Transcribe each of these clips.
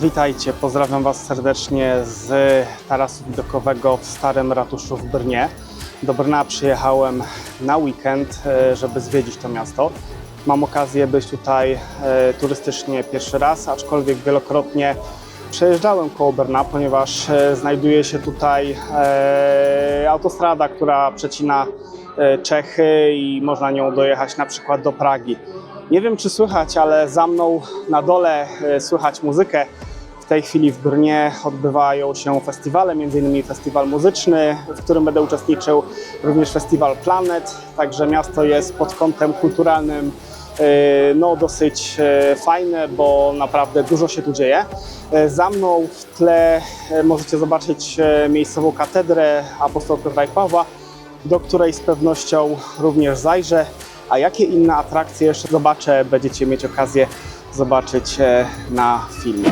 Witajcie, pozdrawiam Was serdecznie z tarasu widokowego w Starym Ratuszu w Brnie. Do Brna przyjechałem na weekend, żeby zwiedzić to miasto. Mam okazję być tutaj turystycznie pierwszy raz, aczkolwiek wielokrotnie przejeżdżałem koło Brna, ponieważ znajduje się tutaj autostrada, która przecina Czechy i można nią dojechać na przykład do Pragi. Nie wiem, czy słychać, ale za mną na dole słychać muzykę. W tej chwili w Brnie odbywają się festiwale, m.in. festiwal muzyczny, w którym będę uczestniczył, również festiwal Planet. Także miasto jest pod kątem kulturalnym dosyć fajne, bo naprawdę dużo się tu dzieje. Za mną w tle możecie zobaczyć miejscową katedrę apostoła Piotra i Pawła, do której z pewnością również zajrzę. A jakie inne atrakcje jeszcze zobaczę, będziecie mieć okazję zobaczyć na filmie.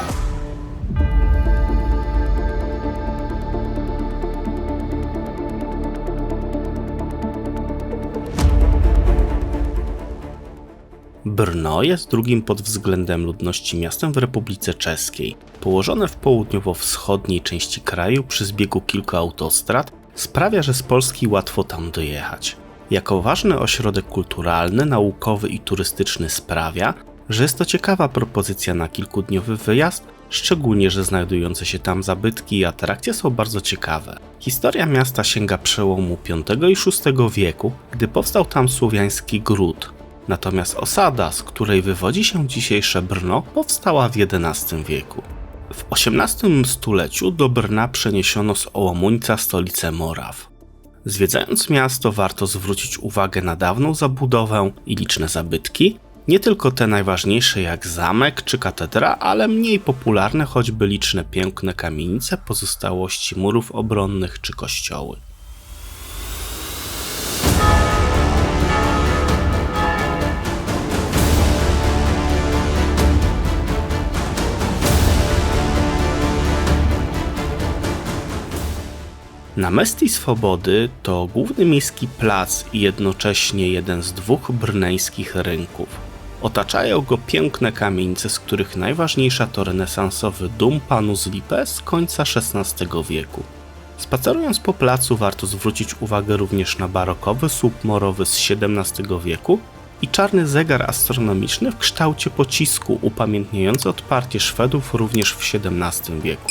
Brno jest drugim pod względem ludności miastem w Republice Czeskiej. Położone w południowo-wschodniej części kraju przy zbiegu kilku autostrad sprawia, że z Polski łatwo tam dojechać. Jako ważny ośrodek kulturalny, naukowy i turystyczny sprawia, że jest to ciekawa propozycja na kilkudniowy wyjazd, szczególnie, że znajdujące się tam zabytki i atrakcje są bardzo ciekawe. Historia miasta sięga przełomu V i VI wieku, gdy powstał tam słowiański gród. Natomiast osada, z której wywodzi się dzisiejsze Brno, powstała w XI wieku. W XVIII stuleciu do Brna przeniesiono z Ołomuńca stolicę Moraw. Zwiedzając miasto warto zwrócić uwagę na dawną zabudowę i liczne zabytki, nie tylko te najważniejsze jak zamek czy katedra, ale mniej popularne choćby liczne piękne kamienice, pozostałości murów obronnych czy kościoły. Náměstí Swobody to główny miejski plac i jednocześnie jeden z dwóch brneńskich rynków. Otaczają go piękne kamienice, z których najważniejsza to renesansowy dum Panu z Lipe z końca XVI wieku. Spacerując po placu warto zwrócić uwagę również na barokowy słup morowy z XVII wieku i czarny zegar astronomiczny w kształcie pocisku upamiętniający odparcie Szwedów również w XVII wieku.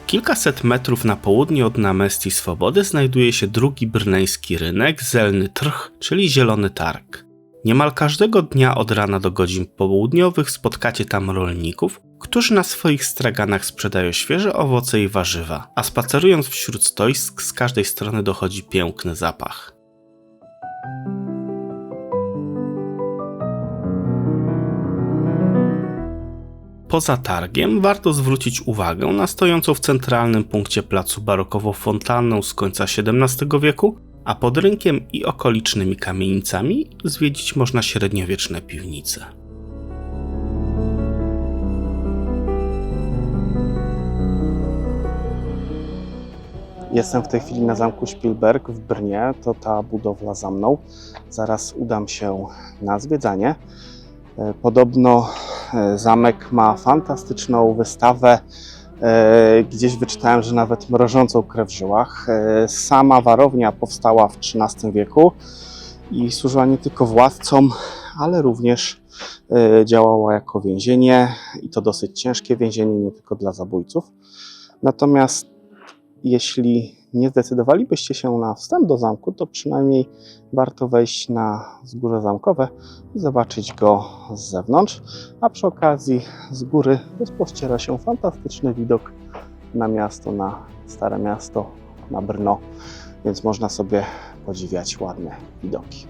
Kilkaset metrów na południe od Náměstí Swobody znajduje się drugi brneński rynek, Zelny Trh, czyli Zielony Targ. Niemal każdego dnia od rana do godzin południowych spotkacie tam rolników, którzy na swoich straganach sprzedają świeże owoce i warzywa, a spacerując wśród stoisk z każdej strony dochodzi piękny zapach. Poza targiem warto zwrócić uwagę na stojącą w centralnym punkcie placu barokową fontannę z końca XVII wieku, a pod rynkiem i okolicznymi kamienicami zwiedzić można średniowieczne piwnice. Jestem w tej chwili na zamku Spielberg w Brnie, to ta budowla za mną. Zaraz udam się na zwiedzanie. Podobno zamek ma fantastyczną wystawę, gdzieś wyczytałem, że nawet mrożącą krew w żyłach. Sama warownia powstała w XIII wieku i służyła nie tylko władcom, ale również działała jako więzienie i to dosyć ciężkie więzienie, nie tylko dla zabójców. Natomiast jeśli nie zdecydowalibyście się na wstęp do zamku, to przynajmniej warto wejść na wzgórze zamkowe i zobaczyć go z zewnątrz, a przy okazji z góry rozpościera się fantastyczny widok na miasto, na Stare Miasto, na Brno, więc można sobie podziwiać ładne widoki.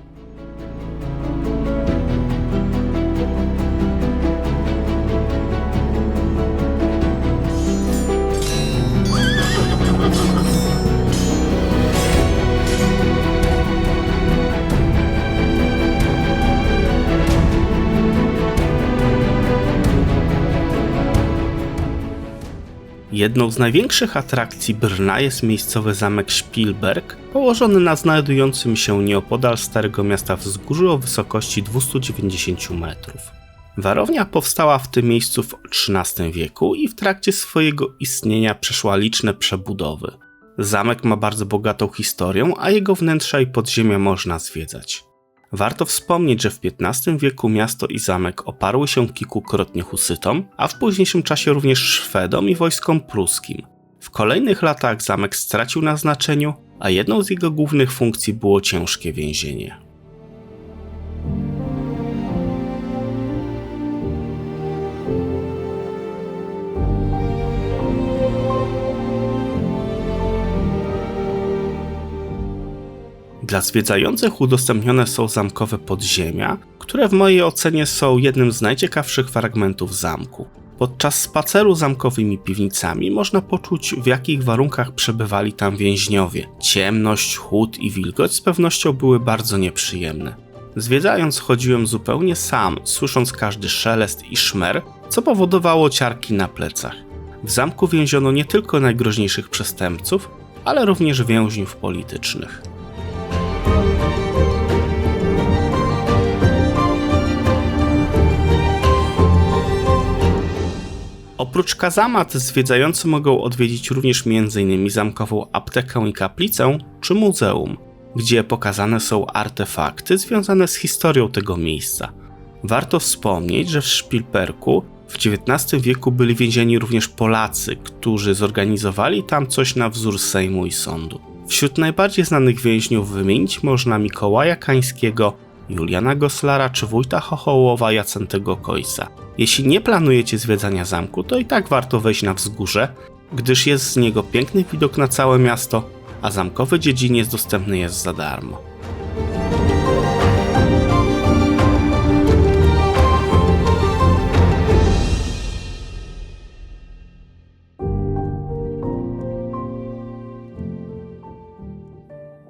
Jedną z największych atrakcji Brna jest miejscowy zamek Spielberg, położony na znajdującym się nieopodal Starego Miasta wzgórzu o wysokości 290 metrów. Warownia powstała w tym miejscu w XIII wieku i w trakcie swojego istnienia przeszła liczne przebudowy. Zamek ma bardzo bogatą historię, a jego wnętrza i podziemia można zwiedzać. Warto wspomnieć, że w XV wieku miasto i zamek oparły się kilkukrotnie Husytom, a w późniejszym czasie również Szwedom i wojskom pruskim. W kolejnych latach zamek stracił na znaczeniu, a jedną z jego głównych funkcji było ciężkie więzienie. Dla zwiedzających udostępnione są zamkowe podziemia, które w mojej ocenie są jednym z najciekawszych fragmentów zamku. Podczas spaceru zamkowymi piwnicami można poczuć, w jakich warunkach przebywali tam więźniowie. Ciemność, chłód i wilgoć z pewnością były bardzo nieprzyjemne. Zwiedzając chodziłem zupełnie sam, słysząc każdy szelest i szmer, co powodowało ciarki na plecach. W zamku więziono nie tylko najgroźniejszych przestępców, ale również więźniów politycznych. Oprócz kazamat zwiedzający mogą odwiedzić również m.in. zamkową aptekę i kaplicę czy muzeum, gdzie pokazane są artefakty związane z historią tego miejsca. Warto wspomnieć, że w Spielbergu w XIX wieku byli więzieni również Polacy, którzy zorganizowali tam coś na wzór Sejmu i Sądu. Wśród najbardziej znanych więźniów wymienić można Mikołaja Kańskiego, Juliana Goslara czy wójta Chochołowa Jacentego Kojsa. Jeśli nie planujecie zwiedzania zamku, to i tak warto wejść na wzgórze, gdyż jest z niego piękny widok na całe miasto, a zamkowy dziedziniec dostępny jest za darmo.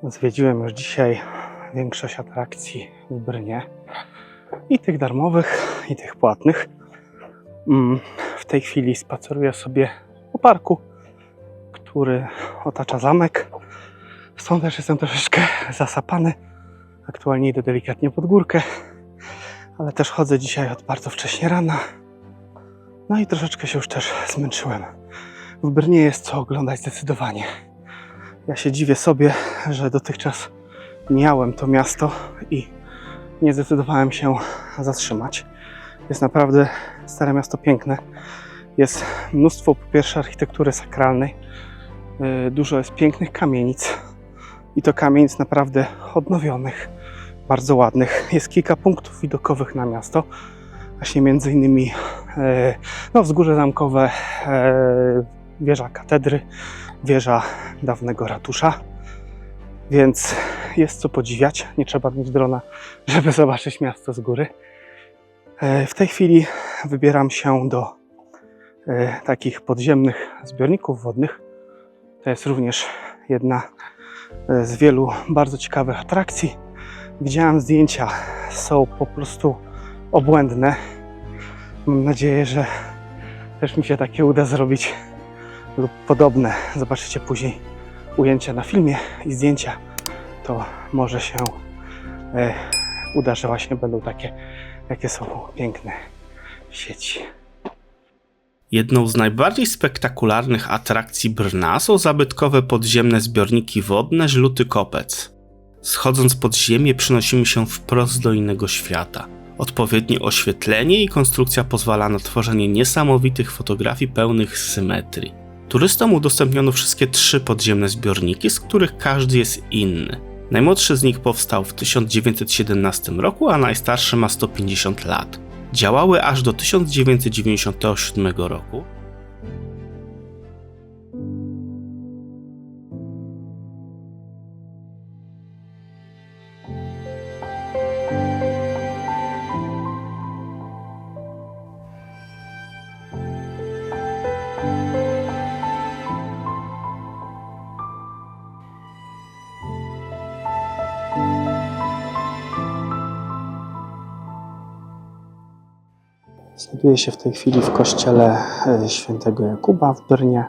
Zwiedziłem już dzisiaj większość atrakcji w Brnie. I tych darmowych, i tych płatnych. W tej chwili spaceruję sobie po parku, który otacza zamek. Stąd też jestem troszeczkę zasapany. Aktualnie idę delikatnie pod górkę, ale też chodzę dzisiaj od bardzo wcześnie rana. No i troszeczkę się już też zmęczyłem. W Brnie jest co oglądać zdecydowanie. Ja się dziwię sobie, że dotychczas mijałem to miasto i nie zdecydowałem się zatrzymać. Jest naprawdę Stare Miasto piękne. Jest mnóstwo, po pierwsze, architektury sakralnej. Dużo jest pięknych kamienic. I to kamienic naprawdę odnowionych, bardzo ładnych. Jest kilka punktów widokowych na miasto. Właśnie między innymi wzgórze zamkowe, wieża katedry, wieża dawnego ratusza. Więc jest co podziwiać. Nie trzeba mieć drona, żeby zobaczyć miasto z góry. W tej chwili wybieram się do takich podziemnych zbiorników wodnych. To jest również jedna z wielu bardzo ciekawych atrakcji. Widziałem zdjęcia, są po prostu obłędne. Mam nadzieję, że też mi się takie uda zrobić lub podobne. Zobaczycie później ujęcia na filmie i zdjęcia. To może się uda, że właśnie będą takie, jakie są piękne w sieci. Jedną z najbardziej spektakularnych atrakcji Brna są zabytkowe podziemne zbiorniki wodne Żluty Kopec. Schodząc pod ziemię przenosimy się wprost do innego świata. Odpowiednie oświetlenie i konstrukcja pozwala na tworzenie niesamowitych fotografii pełnych symetrii. Turystom udostępniono wszystkie 3 podziemne zbiorniki, z których każdy jest inny. Najmłodszy z nich powstał w 1917 roku, a najstarszy ma 150 lat. Działały aż do 1997 roku. Znajduję się w tej chwili w kościele świętego Jakuba w Brnie.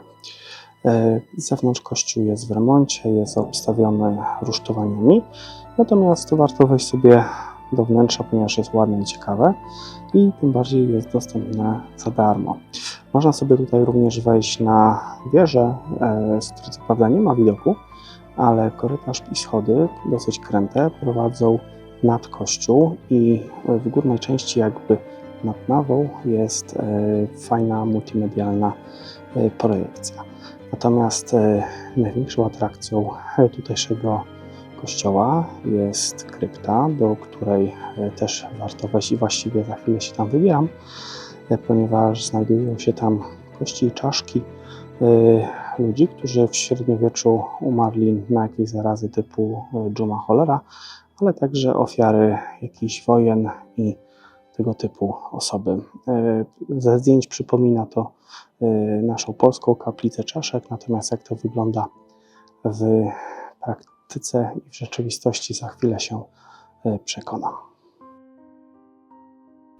Zewnątrz kościół jest w remoncie, jest obstawiony rusztowaniami, natomiast warto wejść sobie do wnętrza, ponieważ jest ładne i ciekawe i tym bardziej jest dostępne za darmo. Można sobie tutaj również wejść na wieżę, z której co prawda nie ma widoku, ale korytarz i schody, dosyć kręte, prowadzą nad kościół i w górnej części jakby nad nawą jest fajna multimedialna projekcja. Natomiast największą atrakcją tutejszego kościoła jest krypta, do której też warto wejść i właściwie za chwilę się tam wybieram, ponieważ znajdują się tam kości i czaszki ludzi, którzy w średniowieczu umarli na jakieś zarazy typu dżuma, cholera, ale także ofiary jakichś wojen i tego typu osoby. Ze zdjęć przypomina to naszą polską kaplicę czaszek, natomiast jak to wygląda w praktyce i w rzeczywistości, za chwilę się przekonam.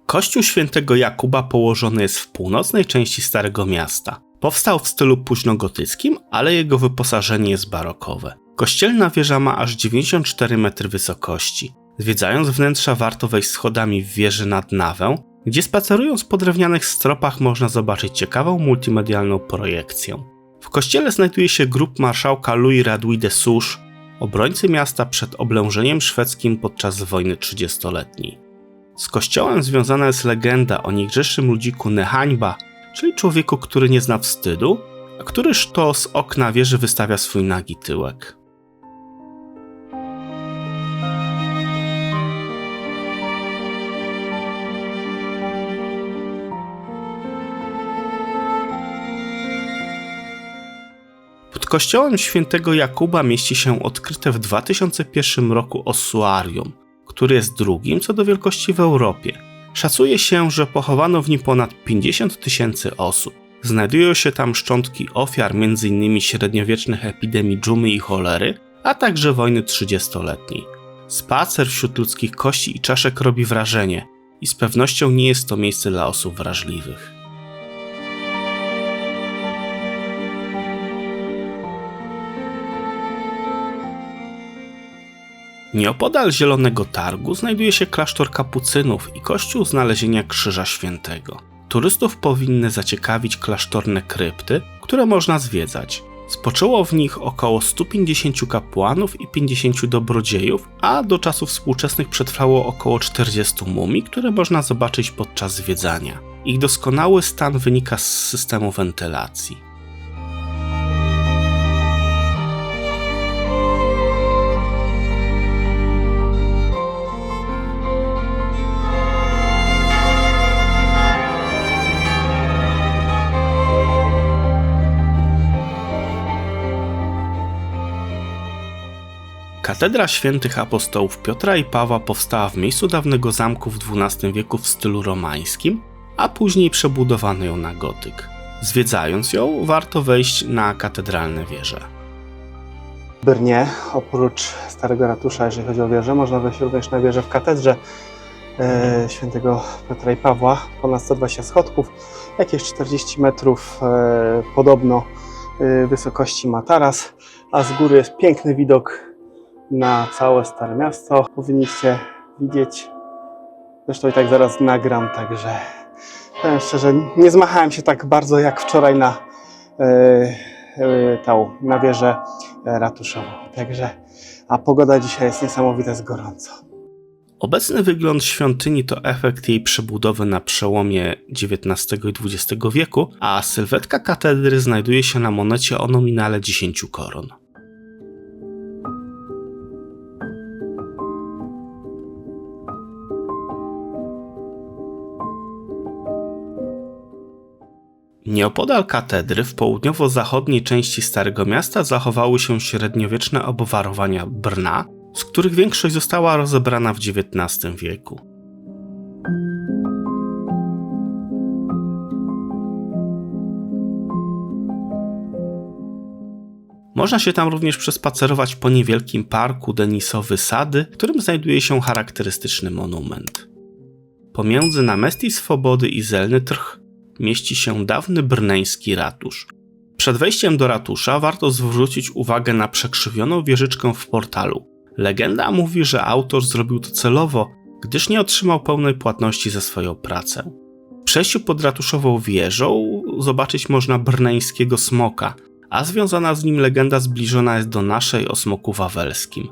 Kościół świętego Jakuba położony jest w północnej części Starego Miasta. Powstał w stylu późnogotyckim, ale jego wyposażenie jest barokowe. Kościelna wieża ma aż 94 metry wysokości. Zwiedzając wnętrza warto wejść schodami w wieży nad nawę, gdzie spacerując po drewnianych stropach można zobaczyć ciekawą multimedialną projekcję. W kościele znajduje się grób marszałka Louis Radoux de Souche, obrońcy miasta przed oblężeniem szwedzkim podczas wojny 30-letniej. Z kościołem związana jest legenda o niegrzecznym ludziku Nehańba, czyli człowieku, który nie zna wstydu, a któryż to z okna wieży wystawia swój nagi tyłek. Pod kościołem świętego Jakuba mieści się odkryte w 2001 roku ossuarium, który jest drugim co do wielkości w Europie. Szacuje się, że pochowano w nim ponad 50 000 osób. Znajdują się tam szczątki ofiar m.in. średniowiecznych epidemii dżumy i cholery, a także wojny 30-letniej. Spacer wśród ludzkich kości i czaszek robi wrażenie i z pewnością nie jest to miejsce dla osób wrażliwych. Nieopodal Zielonego Targu znajduje się klasztor kapucynów i kościół Znalezienia Krzyża Świętego. Turystów powinny zaciekawić klasztorne krypty, które można zwiedzać. Spoczęło w nich około 150 kapłanów i 50 dobrodziejów, a do czasów współczesnych przetrwało około 40 mumii, które można zobaczyć podczas zwiedzania. Ich doskonały stan wynika z systemu wentylacji. Katedra świętych apostołów Piotra i Pawła powstała w miejscu dawnego zamku w XII wieku w stylu romańskim, a później przebudowano ją na gotyk. Zwiedzając ją, warto wejść na katedralne wieże. W Brnie, oprócz Starego Ratusza, jeżeli chodzi o wieżę, można wejść również na wieżę w katedrze świętego Piotra i Pawła. Ponad 120 schodków, jakieś 40 metrów podobno wysokości ma taras, a z góry jest piękny widok na całe Stare Miasto. Powinniście widzieć. Zresztą i tak zaraz nagram, także powiem szczerze, nie zmachałem się tak bardzo jak wczoraj na wieżę ratuszową. Także, a pogoda dzisiaj jest niesamowita, jest gorąco. Obecny wygląd świątyni to efekt jej przebudowy na przełomie XIX i XX wieku, a sylwetka katedry znajduje się na monecie o nominale 10 koron. Nieopodal katedry w południowo-zachodniej części Starego Miasta zachowały się średniowieczne obwarowania Brna, z których większość została rozebrana w XIX wieku. Można się tam również przespacerować po niewielkim parku Denisowy Sady, w którym znajduje się charakterystyczny monument. Pomiędzy Namestii Swobody i Zelny Trh mieści się dawny brneński ratusz. Przed wejściem do ratusza warto zwrócić uwagę na przekrzywioną wieżyczkę w portalu. Legenda mówi, że autor zrobił to celowo, gdyż nie otrzymał pełnej płatności za swoją pracę. W przejściu pod ratuszową wieżą zobaczyć można brneńskiego smoka, a związana z nim legenda zbliżona jest do naszej o smoku wawelskim.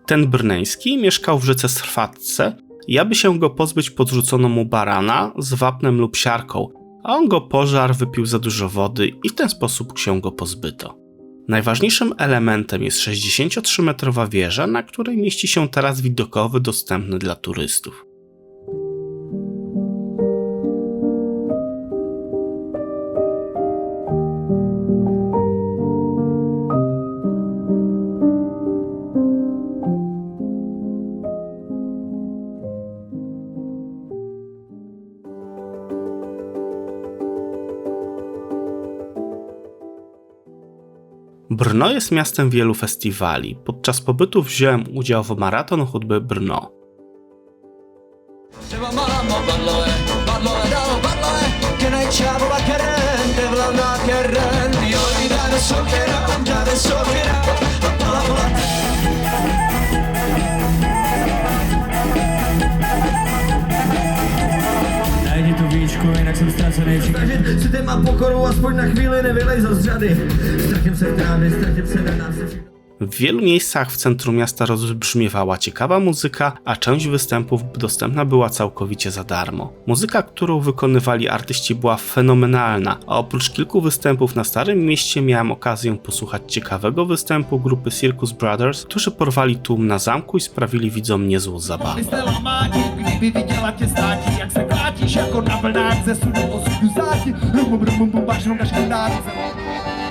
Ten brneński mieszkał w rzece Srfatce i aby się go pozbyć podrzucono mu barana z wapnem lub siarką, a on go pożarł, wypił za dużo wody i w ten sposób się go pozbyto. Najważniejszym elementem jest 63-metrowa wieża, na której mieści się taras widokowy dostępny dla turystów. Brno jest miastem wielu festiwali. Podczas pobytu wziąłem udział w maraton hudby Brno. Najdi tu víčku, jinak jsem ztracený. Si ty mám pokoru, aspoň na chvíli nevylej z řady. Ztratím se trávy, ztratím se na nás. W wielu miejscach w centrum miasta rozbrzmiewała ciekawa muzyka, a część występów dostępna była całkowicie za darmo. Muzyka, którą wykonywali artyści, była fenomenalna, a oprócz kilku występów na Starym Mieście miałem okazję posłuchać ciekawego występu grupy Circus Brothers, którzy porwali tłum na zamku i sprawili widzom niezłą zabawę. Kdyby viděla tě státí, jak se klátíš jako na vlnách ze sudu osudu záti. Bumbaš,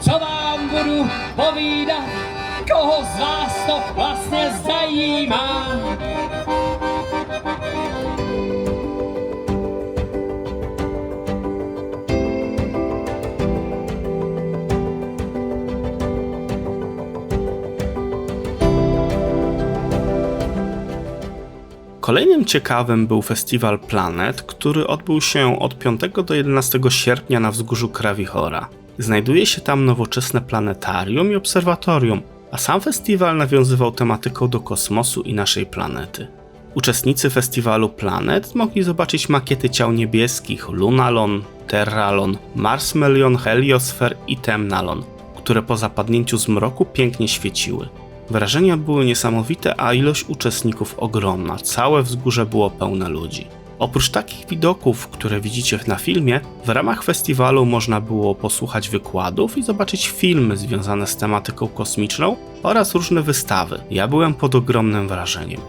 Co vám budu povídat, koho z vás to vlastně zajímá? Kolejnym ciekawym był festiwal Planet, który odbył się od 5 do 11 sierpnia na wzgórzu Krawichora. Znajduje się tam nowoczesne planetarium i obserwatorium, a sam festiwal nawiązywał tematyką do kosmosu i naszej planety. Uczestnicy festiwalu Planet mogli zobaczyć makiety ciał niebieskich Lunalon, Terralon, Marsmelion, Heliosfer i Temnalon, które po zapadnięciu zmroku pięknie świeciły. Wrażenia były niesamowite, a ilość uczestników ogromna. Całe wzgórze było pełne ludzi. Oprócz takich widoków, które widzicie na filmie, w ramach festiwalu można było posłuchać wykładów i zobaczyć filmy związane z tematyką kosmiczną oraz różne wystawy. Ja byłem pod ogromnym wrażeniem.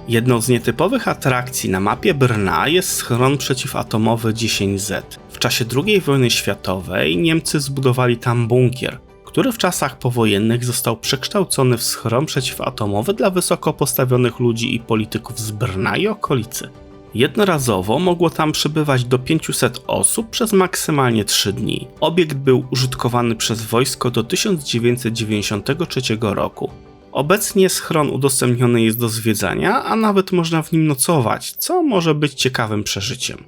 Jedną z nietypowych atrakcji na mapie Brna jest schron przeciwatomowy 10Z. W czasie II wojny światowej Niemcy zbudowali tam bunkier, który w czasach powojennych został przekształcony w schron przeciwatomowy dla wysoko postawionych ludzi i polityków z Brna i okolicy. Jednorazowo mogło tam przebywać do 500 osób przez maksymalnie 3 dni. Obiekt był użytkowany przez wojsko do 1993 roku. Obecnie schron udostępniony jest do zwiedzania, a nawet można w nim nocować, co może być ciekawym przeżyciem.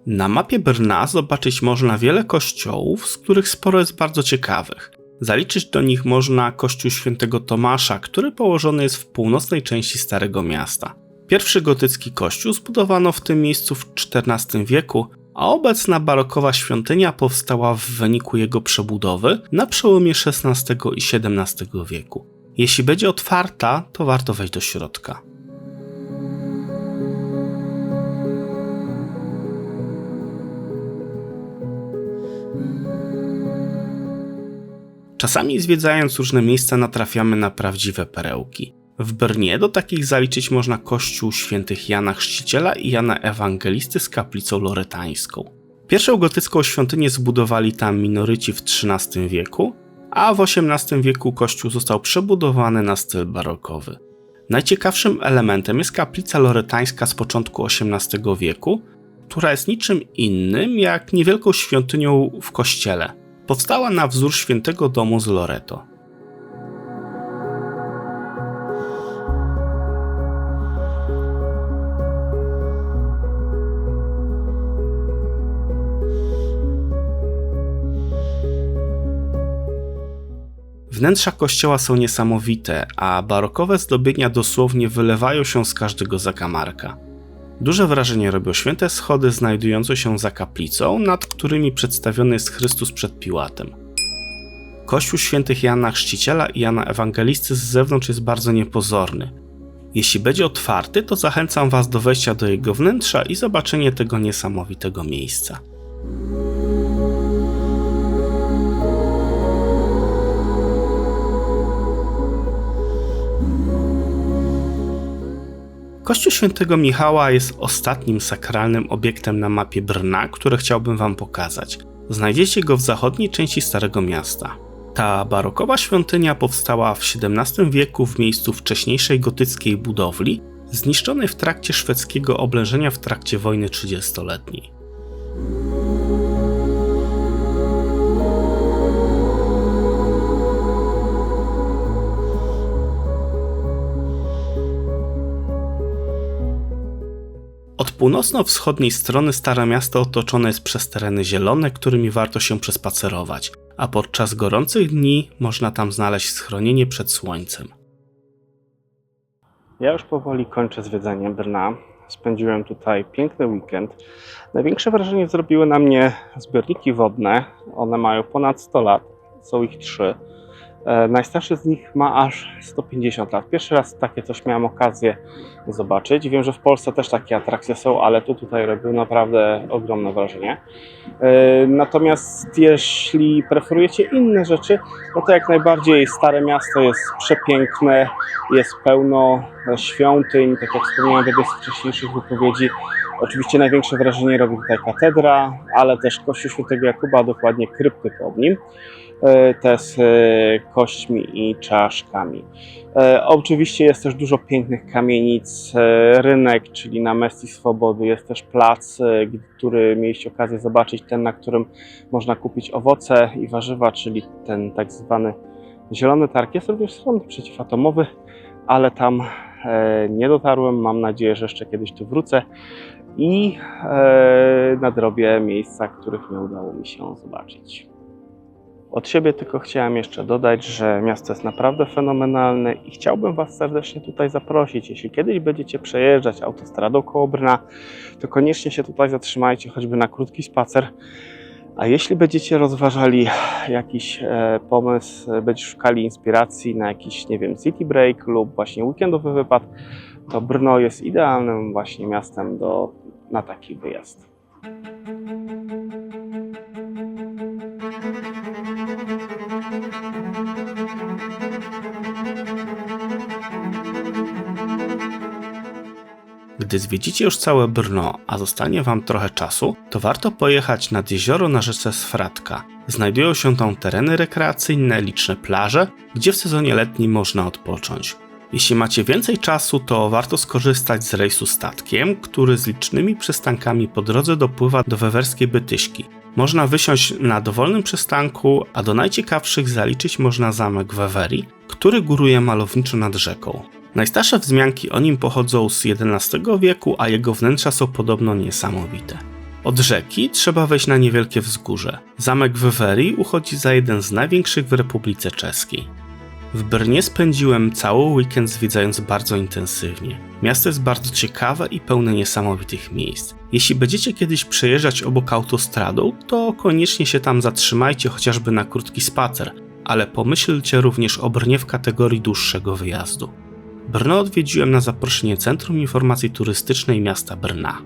Na mapie Brna zobaczyć można wiele kościołów, z których sporo jest bardzo ciekawych. Zaliczyć do nich można kościół świętego Tomasza, który położony jest w północnej części Starego Miasta. Pierwszy gotycki kościół zbudowano w tym miejscu w XIV wieku, a obecna barokowa świątynia powstała w wyniku jego przebudowy na przełomie XVI i XVII wieku. Jeśli będzie otwarta, to warto wejść do środka. Czasami zwiedzając różne miejsca natrafiamy na prawdziwe perełki. W Brnie do takich zaliczyć można kościół świętych Jana Chrzciciela i Jana Ewangelisty z kaplicą loretańską. Pierwszą gotycką świątynię zbudowali tam minoryci w XIII wieku, a w XVIII wieku kościół został przebudowany na styl barokowy. Najciekawszym elementem jest kaplica loretańska z początku XVIII wieku, która jest niczym innym jak niewielką świątynią w kościele. Powstała na wzór świętego domu z Loreto. Wnętrza kościoła są niesamowite, a barokowe zdobienia dosłownie wylewają się z każdego zakamarka. Duże wrażenie robią święte schody znajdujące się za kaplicą, nad którymi przedstawiony jest Chrystus przed Piłatem. Kościół świętych Jana Chrzciciela i Jana Ewangelisty z zewnątrz jest bardzo niepozorny. Jeśli będzie otwarty, to zachęcam Was do wejścia do jego wnętrza i zobaczenia tego niesamowitego miejsca. Kościół świętego Michała jest ostatnim sakralnym obiektem na mapie Brna, które chciałbym Wam pokazać. Znajdziecie go w zachodniej części Starego Miasta. Ta barokowa świątynia powstała w XVII wieku w miejscu wcześniejszej gotyckiej budowli, zniszczonej w trakcie szwedzkiego oblężenia w trakcie wojny 30-letniej. Od północno-wschodniej strony Stare Miasto otoczone jest przez tereny zielone, którymi warto się przespacerować, a podczas gorących dni można tam znaleźć schronienie przed słońcem. Ja już powoli kończę zwiedzanie Brna. Spędziłem tutaj piękny weekend. Największe wrażenie zrobiły na mnie zbiorniki wodne. One mają ponad 100 lat, są ich 3. Najstarszy z nich ma aż 150 lat. Pierwszy raz takie coś miałem okazję zobaczyć. Wiem, że w Polsce też takie atrakcje są, ale tutaj robią naprawdę ogromne wrażenie. Natomiast jeśli preferujecie inne rzeczy, no to jak najbardziej Stare Miasto jest przepiękne, jest pełno świątyń, tak jak wspomniałem w jednej z wcześniejszych wypowiedzi. Oczywiście największe wrażenie robi tutaj katedra, ale też kościół świętego Jakuba, a dokładnie krypty pod nim, te z kośćmi i czaszkami. Oczywiście jest też dużo pięknych kamienic, rynek, czyli na Mestii Swobody, jest też plac, który mieliście okazję zobaczyć, ten, na którym można kupić owoce i warzywa, czyli ten tak zwany Zielony Targ. Jest również front przeciwatomowy, ale tam nie dotarłem, mam nadzieję, że jeszcze kiedyś tu wrócę i nadrobię miejsca, których nie udało mi się zobaczyć. Od siebie tylko chciałem jeszcze dodać, że miasto jest naprawdę fenomenalne i chciałbym Was serdecznie tutaj zaprosić. Jeśli kiedyś będziecie przejeżdżać autostradą koło Brna, to koniecznie się tutaj zatrzymajcie, choćby na krótki spacer. A jeśli będziecie rozważali jakiś pomysł, będziecie szukali inspiracji na jakiś, nie wiem, city break lub właśnie weekendowy wypad, to Brno jest idealnym właśnie miastem na taki wyjazd. Gdy zwiedzicie już całe Brno, a zostanie Wam trochę czasu, to warto pojechać nad jezioro na rzece Swratka. Znajdują się tam tereny rekreacyjne, liczne plaże, gdzie w sezonie letnim można odpocząć. Jeśli macie więcej czasu, to warto skorzystać z rejsu statkiem, który z licznymi przystankami po drodze dopływa do wewerskiej Bytyśki. Można wysiąść na dowolnym przystanku, a do najciekawszych zaliczyć można zamek Wewerii, który góruje malowniczo nad rzeką. Najstarsze wzmianki o nim pochodzą z XI wieku, a jego wnętrza są podobno niesamowite. Od rzeki trzeba wejść na niewielkie wzgórze. Zamek Wewerii uchodzi za jeden z największych w Republice Czeskiej. W Brnie spędziłem cały weekend zwiedzając bardzo intensywnie. Miasto jest bardzo ciekawe i pełne niesamowitych miejsc. Jeśli będziecie kiedyś przejeżdżać obok autostradą, to koniecznie się tam zatrzymajcie chociażby na krótki spacer, ale pomyślcie również o Brnie w kategorii dłuższego wyjazdu. Brno odwiedziłem na zaproszenie Centrum Informacji Turystycznej Miasta Brna.